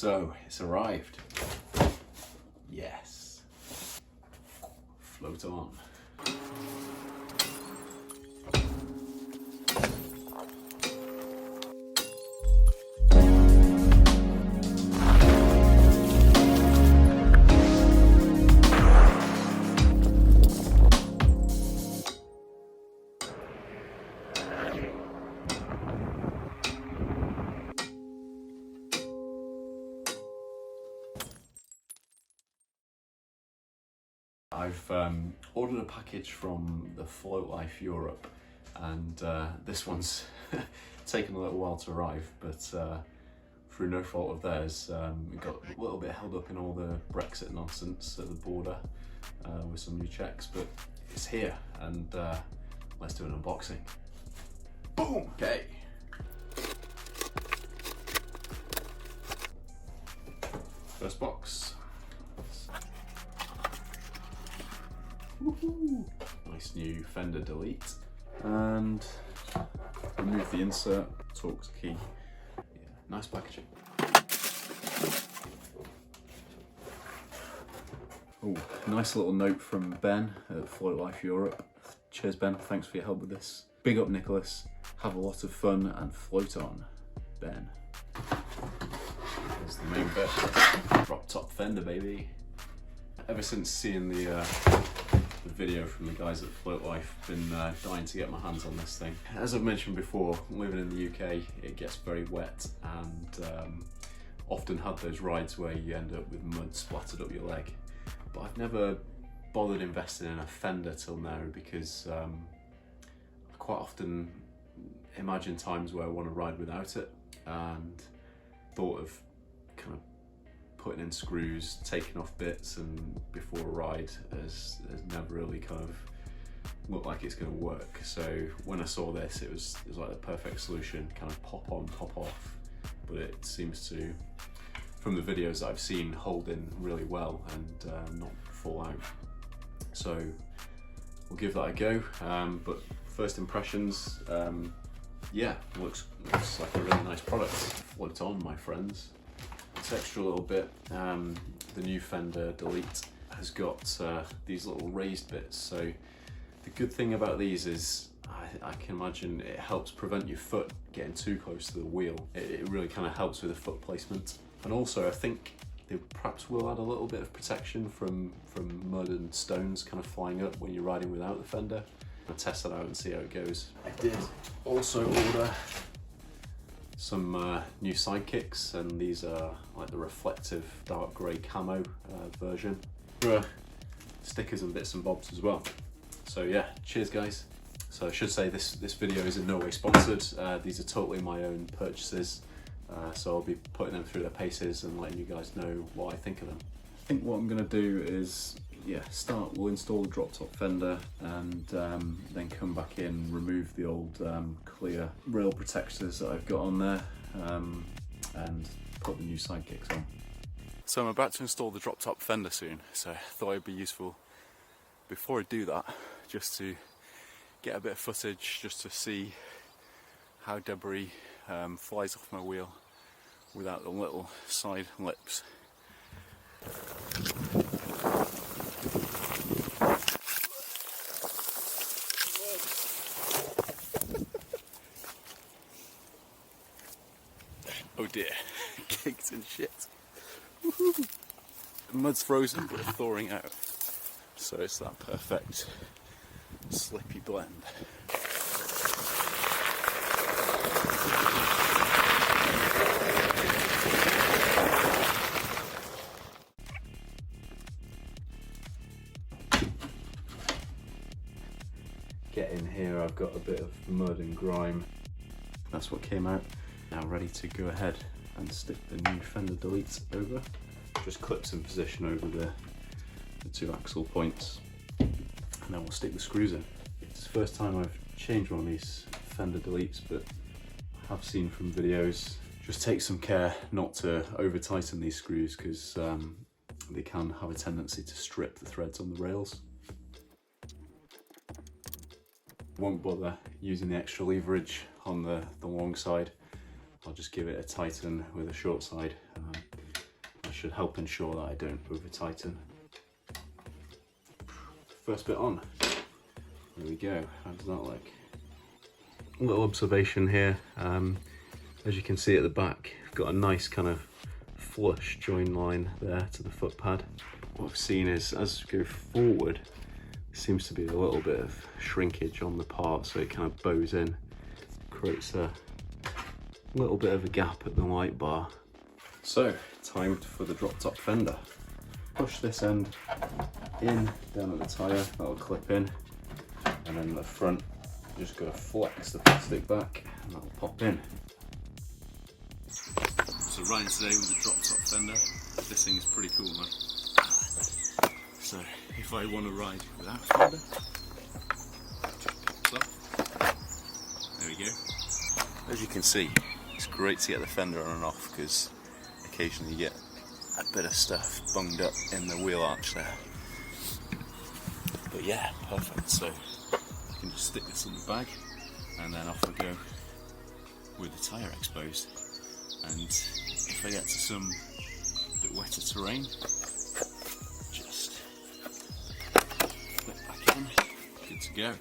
So it's arrived. Yes. Float on. I've ordered a package from the Float Life Europe, and this one's taken a little while to arrive, but through no fault of theirs, it got a little bit held up in all the Brexit nonsense at the border with some new checks, but it's here, and let's do an unboxing. Boom! Okay. First box. Woohoo! Nice new Fender Delete, and remove the insert, torque key. Yeah, nice packaging. Oh, nice little note from Ben at Float Life Europe. Cheers Ben, thanks for your help with this. Big up Nicholas, have a lot of fun and float on, Ben. Here's the main bit. Drop Top Fender, baby. Ever since seeing the video from the guys at Float Life, been dying to get my hands on this thing. As I've mentioned before, living in the UK, it gets very wet, and often had those rides where you end up with mud splattered up your leg. But I've never bothered investing in a Fender till now, because I quite often imagine times where I want to ride without it, and thought of kind of putting in screws, taking off bits, and before a ride has never really kind of looked like it's going to work. So when I saw this, it was like the perfect solution, kind of pop on, pop off, but it seems to, from the videos that I've seen, hold in really well and not fall out. So we'll give that a go, but first impressions, yeah, looks like a really nice product. Float on, my friends. This extra little bit, the new Fender Delete has got these little raised bits. So the good thing about these is I can imagine it helps prevent your foot getting too close to the wheel. It really kind of helps with the foot placement. And also I think they perhaps will add a little bit of protection from mud and stones kind of flying up when you're riding without the Fender. I'll test that out and see how it goes. I did also order some new Sidekicks, and these are like the reflective dark grey camo version. Stickers and bits and bobs as well. So yeah, cheers guys. So I should say this video is in no way sponsored. These are totally my own purchases. So I'll be putting them through their paces and letting you guys know what I think of them. I think what I'm going to do is, yeah, we'll install the Drop Top Fender, and then come back in, remove the old clear rail protectors that I've got on there, and put the new Sidekicks on. So I'm about to install the Drop Top Fender soon, so I thought it'd be useful before I do that just to get a bit of footage, just to see how debris flies off my wheel without the little side lips. Oh dear, kicked in shit. Woohoo. The mud's frozen but it's thawing out, so it's that perfect slippy blend. Get in here, I've got a bit of mud and grime. That's what came out. Now ready to go ahead and stick the new Fender Delete over. Just clips in position over the two axle points, and then we'll stick the screws in. It's the first time I've changed one of these Fender Deletes, but I have seen from videos, just take some care not to over tighten these screws, because they can have a tendency to strip the threads on the rails. Won't bother using the extra leverage on the long side. I'll just give it a tighten with a short side. should help ensure that I don't over tighten. First bit on. There we go. How does that look? A little observation here. As you can see at the back, we've got a nice kind of flush join line there to the foot pad. What I've seen is as we go forward, there seems to be a little bit of shrinkage on the part, so it kind of bows in, creates a little bit of a gap at the light bar. So, time for the drop top fender. Push this end in, down at the tyre, that'll clip in, and then the front, just gotta flex the plastic back, and that'll pop in. So riding today with the drop top fender, this thing is pretty cool, man. So if I want to ride without a fender, just pops up. There we go. As you can see, it's great to get the fender on and off because occasionally you get a bit of stuff bunged up in the wheel arch there. But yeah, perfect. So you can just stick this in the bag and then off we go with the tyre exposed. And if I get to some bit wetter terrain, just flip back in, good to go.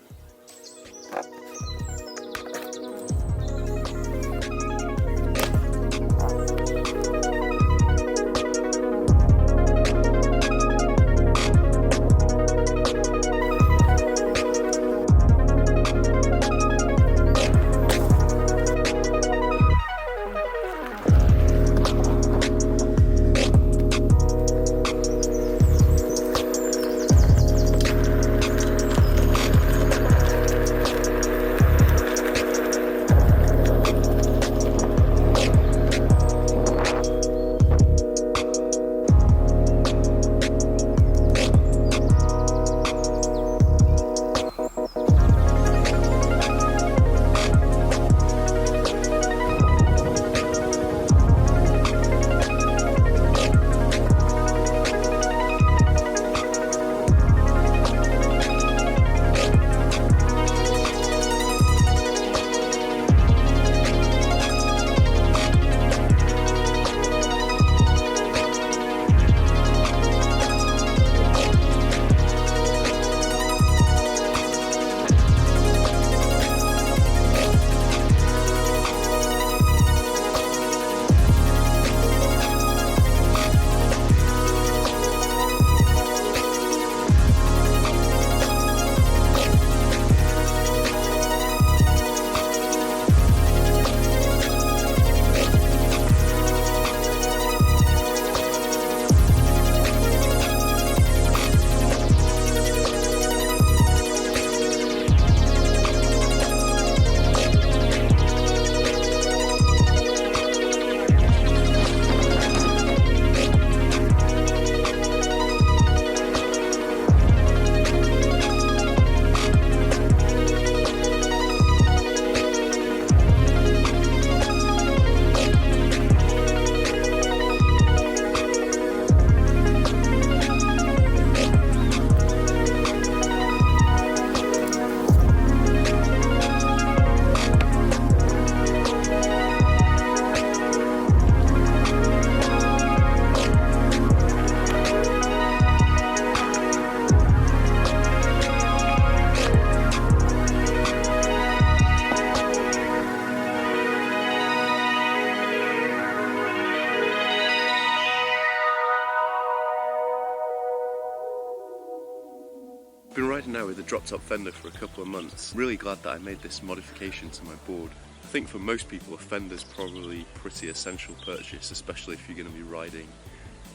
I've been riding now with the Drop Top Fender for a couple of months. Really glad that I made this modification to my board. I think for most people a Fender's probably pretty essential purchase, especially if you're going to be riding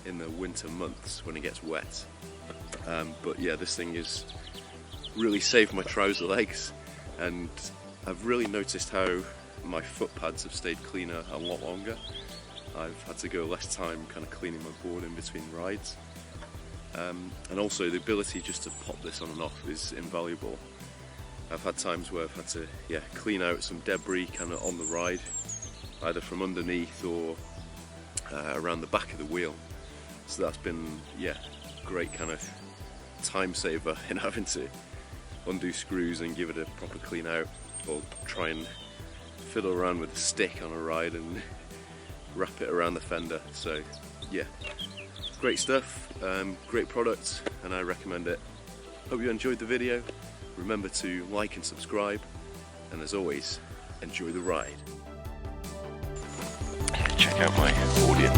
in the winter months when it gets wet. But yeah, this thing is really saved my trouser legs, and I've really noticed how my foot pads have stayed cleaner a lot longer. I've had to go less time kind of cleaning my board in between rides. And also the ability just to pop this on and off is invaluable. I've had times where I've had to clean out some debris kind of on the ride, either from underneath or around the back of the wheel. So that's been great kind of time saver in having to undo screws and give it a proper clean out, or try and fiddle around with a stick on a ride and wrap it around the fender. So yeah, great stuff, great product, and I recommend it. Hope you enjoyed the video. Remember to like and subscribe, and as always, enjoy the ride. Check out my audience.